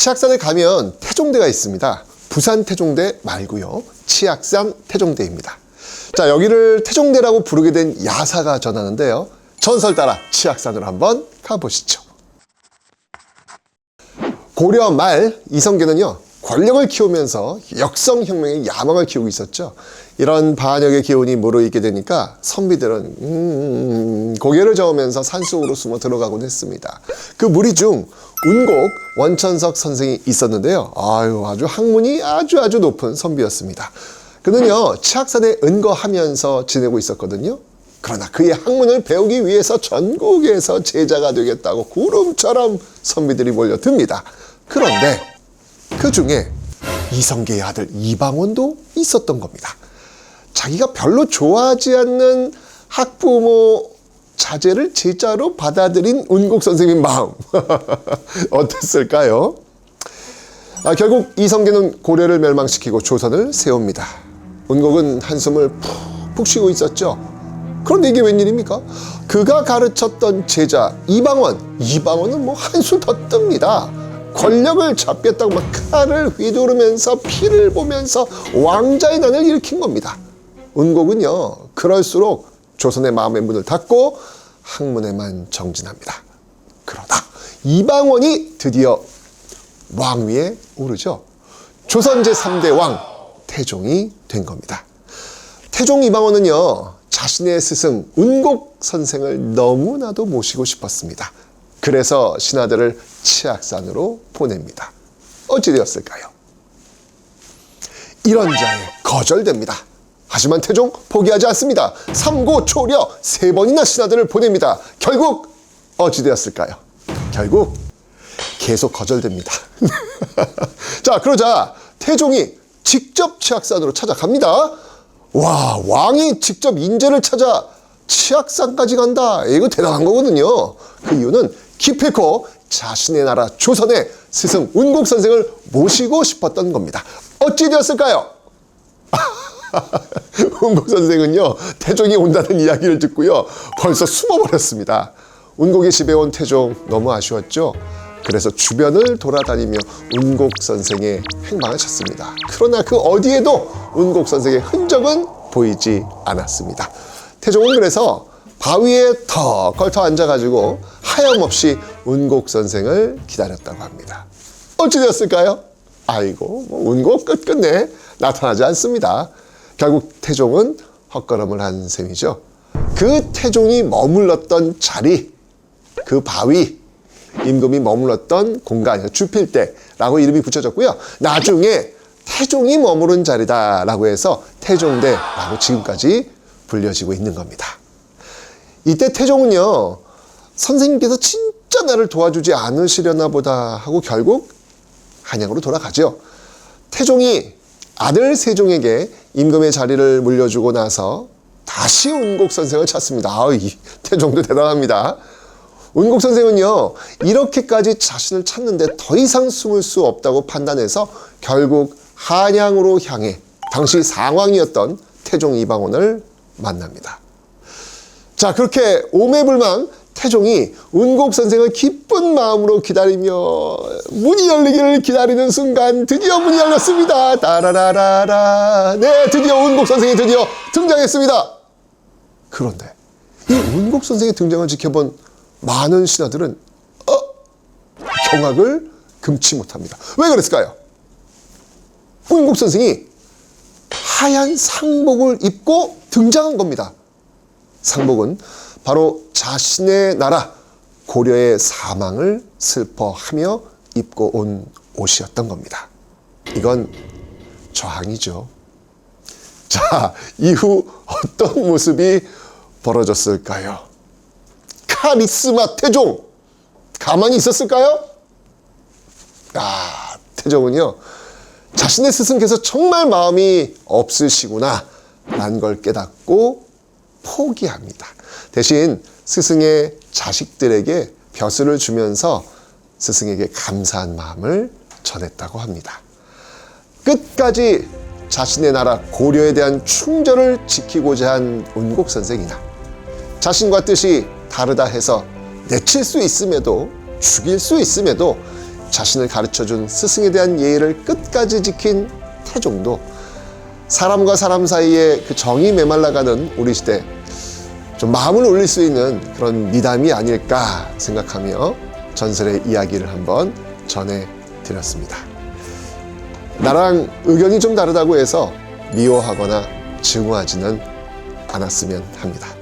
치악산에 가면 태종대가 있습니다. 부산 태종대 말고요. 치악산 태종대입니다. 자, 여기를 태종대라고 부르게 된 야사가 전하는데요. 전설 따라 치악산으로 한번 가보시죠. 고려 말 이성계는요, 권력을 키우면서 역성혁명의 야망을 키우고 있었죠. 이런 반역의 기운이 무르익게 되니까 선비들은 고개를 저으면서 산속으로 숨어 들어가곤 했습니다. 그 무리 중 운곡 원천석 선생이 있었는데요. 아주 학문이 아주 높은 선비였습니다. 그는요, 치악산에 은거하면서 지내고 있었거든요. 그러나 그의 학문을 배우기 위해서 전국에서 제자가 되겠다고 구름처럼 선비들이 몰려듭니다. 그런데 그 중에 이성계의 아들 이방원도 있었던 겁니다. 자기가 별로 좋아하지 않는 학부모 자제를 제자로 받아들인 운곡 선생님 마음 어땠을까요? 결국 이성계는 고려를 멸망시키고 조선을 세웁니다. 운곡은 한숨을 푹 쉬고 있었죠. 그런데 이게 웬일입니까? 그가 가르쳤던 제자 이방원은 한술 더 뜹니다. 권력을 잡겠다고 막 칼을 휘두르면서 피를 보면서 왕자의 난을 일으킨 겁니다. 운곡은요, 그럴수록 조선의 마음의 문을 닫고 학문에만 정진합니다. 그러다 이방원이 드디어 왕위에 오르죠. 조선 제3대 왕 태종이 된 겁니다. 태종 이방원은요, 자신의 스승 운곡 선생을 너무나도 모시고 싶었습니다. 그래서 신하들을 치악산으로 보냅니다. 어찌 되었을까요? 이런 자에 거절됩니다. 하지만 태종 포기하지 않습니다. 삼고초려 3번이나 신하들을 보냅니다. 결국 어찌 되었을까요? 결국 계속 거절됩니다. 자, 그러자 태종이 직접 치악산으로 찾아갑니다. 와, 왕이 직접 인재를 찾아 치악산까지 간다. 이거 대단한 거거든요. 그 이유는 기필코 자신의 나라 조선의 스승 운곡 선생을 모시고 싶었던 겁니다. 어찌 되었을까요? 운곡 선생은요, 태종이 온다는 이야기를 듣고요, 벌써 숨어버렸습니다. 운곡의 집에 온 태종 너무 아쉬웠죠. 그래서 주변을 돌아다니며 운곡 선생의 행방을 찾습니다. 그러나 그 어디에도 운곡 선생의 흔적은 보이지 않았습니다. 태종은 그래서 바위에 턱 걸터 앉아가지고 하염없이 운곡 선생을 기다렸다고 합니다. 어찌 되었을까요? 아이고, 운곡 끝끝내 나타나지 않습니다. 결국 태종은 헛걸음을 한 셈이죠. 그 태종이 머물렀던 자리, 그 바위, 임금이 머물렀던 공간, 주필대라고 이름이 붙여졌고요. 나중에 태종이 머무른 자리다라고 해서 태종대라고 지금까지 불려지고 있는 겁니다. 이때 태종은요, 선생님께서 진짜 나를 도와주지 않으시려나 보다 하고 결국 한양으로 돌아가죠. 태종이 아들 세종에게 임금의 자리를 물려주고 나서 다시 운곡 선생을 찾습니다. 이 태종도 대단합니다. 운곡 선생은요, 이렇게까지 자신을 찾는데 더 이상 숨을 수 없다고 판단해서 결국 한양으로 향해 당시 상왕이었던 태종 이방원을 만납니다. 자, 그렇게 오매불망 태종이 운곡 선생을 기쁜 마음으로 기다리며 문이 열리기를 기다리는 순간 드디어 문이 열렸습니다. 따라라라라. 네, 드디어 운곡 선생이 드디어 등장했습니다. 그런데 이 운곡 선생의 등장을 지켜본 많은 신하들은 경악을 금치 못합니다. 왜 그랬을까요? 운곡 선생이 하얀 상복을 입고 등장한 겁니다. 상복은 바로 자신의 나라 고려의 사망을 슬퍼하며 입고 온 옷이었던 겁니다. 이건 저항이죠. 자, 이후 어떤 모습이 벌어졌을까요? 카리스마 태종, 가만히 있었을까요? 태종은요, 자신의 스승께서 정말 마음이 없으시구나 라는 걸 깨닫고 포기합니다. 대신 스승의 자식들에게 벼슬을 주면서 스승에게 감사한 마음을 전했다고 합니다. 끝까지 자신의 나라 고려에 대한 충절을 지키고자 한 운곡 선생이나 자신과 뜻이 다르다 해서 내칠 수 있음에도 죽일 수 있음에도 자신을 가르쳐준 스승에 대한 예의를 끝까지 지킨 태종도 사람과 사람 사이에 그 정이 메말라가는 우리 시대 좀 마음을 울릴 수 있는 그런 미담이 아닐까 생각하며 전설의 이야기를 한번 전해드렸습니다. 나랑 의견이 좀 다르다고 해서 미워하거나 증오하지는 않았으면 합니다.